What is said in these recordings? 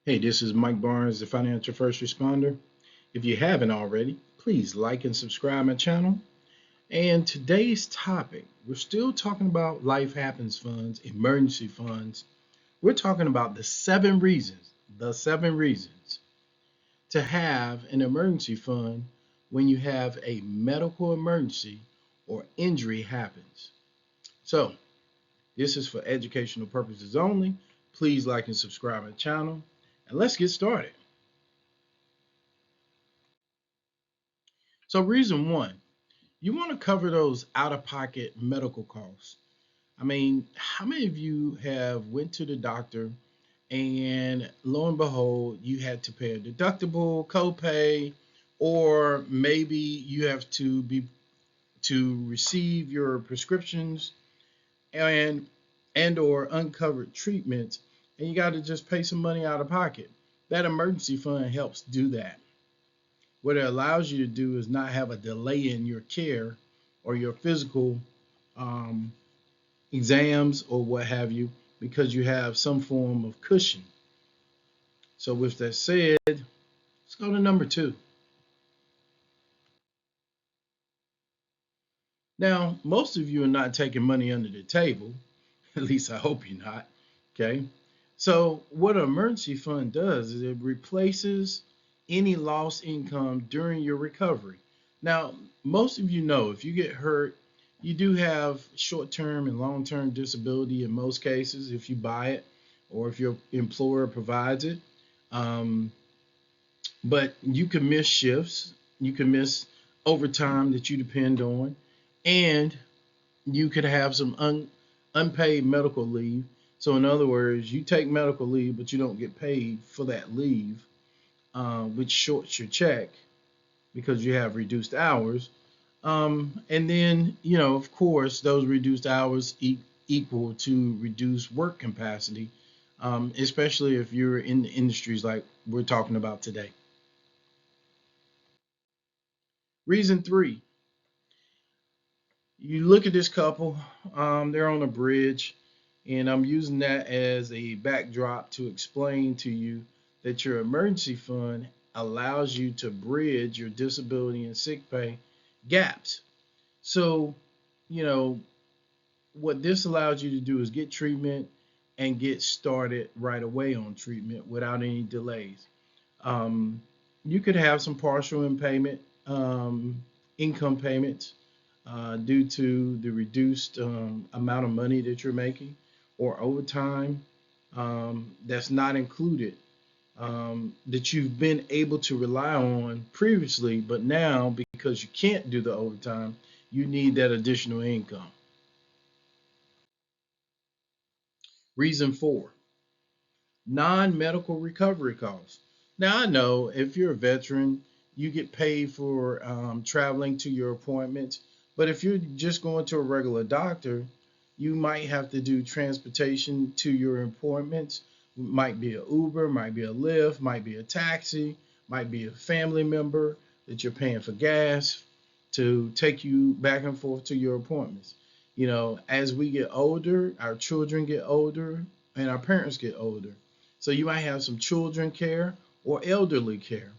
Hey, this is Mike Barnes, the financial first responder. If you haven't already, please like and subscribe my channel. And today's topic, we're still talking about life happens funds, emergency funds. We're talking about the seven reasons to have an emergency fund when you have a medical emergency or injury happens. So, this is for educational purposes only. Please like and subscribe my channel. And let's get started. So, reason one, you want to cover those out-of-pocket medical costs. I mean, how many of you have went to the doctor and lo and behold, you had to pay a deductible, copay, or maybe you have to receive your prescriptions and or uncovered treatments, and you got to just pay some money out of pocket. That emergency fund helps do that. What it allows you to do is not have a delay in your care or your physical um, exams or what have you, because you have some form of cushion. So, with that said, let's go to number two. Now, most of you are not taking money under the table. At least I hope you're not. Okay. So, what an emergency fund does is it replaces any lost income during your recovery. Now, most of you know if you get hurt, you do have short term and long term disability in most cases if you buy it or if your employer provides it. Um, but you can miss shifts, you can miss overtime that you depend on, and you could have some unpaid medical leave. So, in other words, you take medical leave, but you don't get paid for that leave, which shorts your check because you have reduced hours. And then, of course, those reduced hours equal to reduced work capacity, especially if you're in the industries like we're talking about today. Reason three, you look at this couple, they're on a bridge, and I'm using that as a backdrop to explain to you that your emergency fund allows you to bridge your disability and sick pay gaps. So, you know, what this allows you to do is get treatment and get started right away on treatment without any delays. Um, you could have some partial in payment, income payments due to the reduced amount of money that you're making, or overtime that's not included, that you've been able to rely on previously, but now because you can't do the overtime, you need that additional income. Reason four, non-medical recovery costs. Now, I know if you're a veteran, you get paid for traveling to your appointments, but if you're just going to a regular doctor, you might have to do transportation to your appointments. Might be a Uber, might be a Lyft, might be a taxi, might be a family member that you're paying for gas to take you back and forth to your appointments. As we get older, our children get older, and our parents get older. So you might have some children care or elderly care.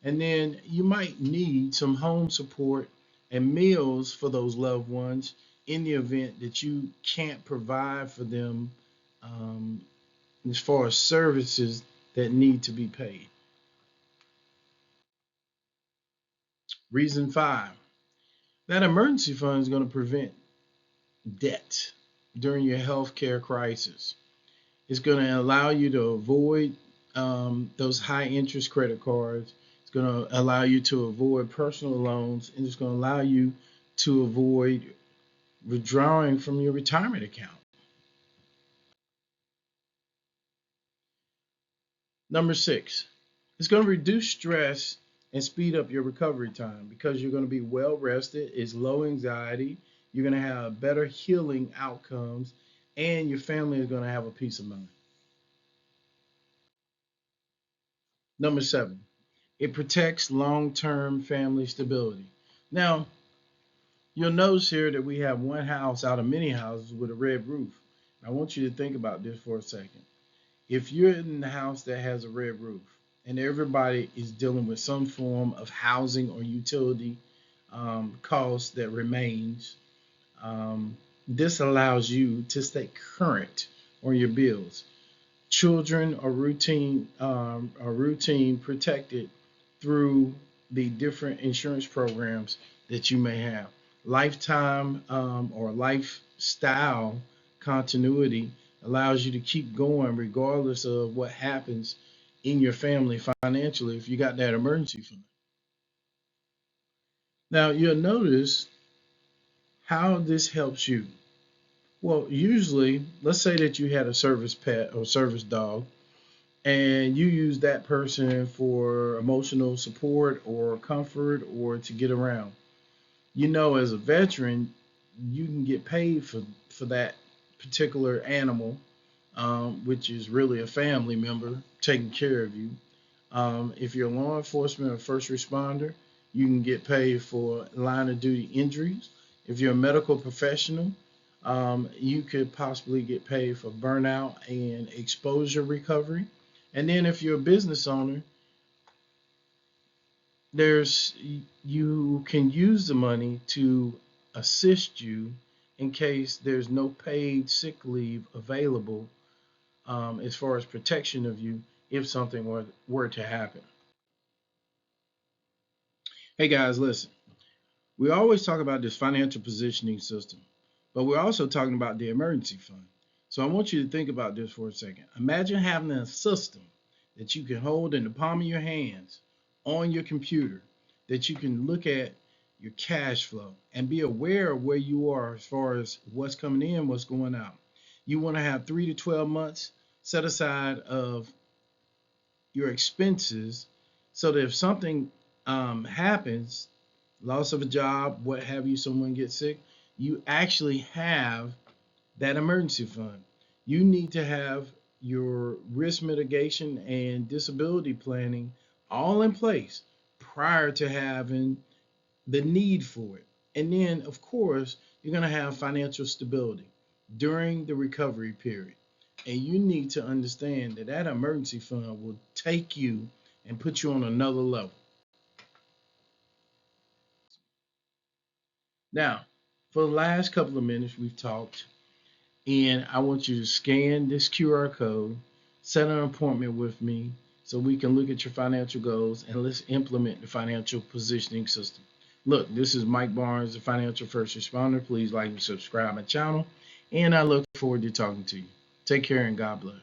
And then you might need some home support and meals for those loved ones in the event that you can't provide for them, um, as far as services that need to be paid. Reason five, that emergency fund is going to prevent debt during your healthcare crisis. It's going to allow you to avoid those high interest credit cards. It's going to allow you to avoid personal loans, and it's going to allow you to avoid withdrawing from your retirement account. Number six, it's going to reduce stress and speed up your recovery time because you're going to be well rested. It's low anxiety. You're going to have better healing outcomes, and your family is going to have a peace of mind. Number seven, it protects long-term family stability. Now, you'll notice here that we have one house out of many houses with a red roof. I want you to think about this for a second. If you're in the house that has a red roof and everybody is dealing with some form of housing or utility cost that remains, this allows you to stay current on your bills. Children are routine protected through the different insurance programs that you may have. Lifetime or lifestyle continuity allows you to keep going regardless of what happens in your family financially if you got that emergency fund. Now you'll notice how this helps you. Well, usually, let's say that you had a service pet or service dog and you use that person for emotional support or comfort or to get around. As a veteran, you can get paid for that particular animal, which is really a family member taking care of you. If you're law enforcement or first responder, you can get paid for line of duty injuries. If you're a medical professional, you could possibly get paid for burnout and exposure recovery. And then if you're a business owner, there's you can use the money to assist you in case there's no paid sick leave available, as far as protection of you if something were to happen. Hey guys, listen. We always talk about this financial positioning system, but we're also talking about the emergency fund. So I want you to think about this for a second. Imagine having a system that you can hold in the palm of your hands on your computer, that you can look at your cash flow and be aware of where you are as far as what's coming in, what's going out. You want to have 3 to 12 months set aside of your expenses so that if something happens, loss of a job, what have you, someone gets sick, you actually have that emergency fund. You need to have your risk mitigation and disability planning all in place prior to having the need for it. And then, of course, you're going to have financial stability during the recovery period. And you need to understand that that emergency fund will take you and put you on another level. Now, for the last couple of minutes, we've talked, and I want you to scan this QR code, set an appointment with me so we can look at your financial goals and let's implement the financial positioning system. Look, this is Mike Barnes, the financial first responder. Please like and subscribe my channel, and I look forward to talking to you. Take care and God bless.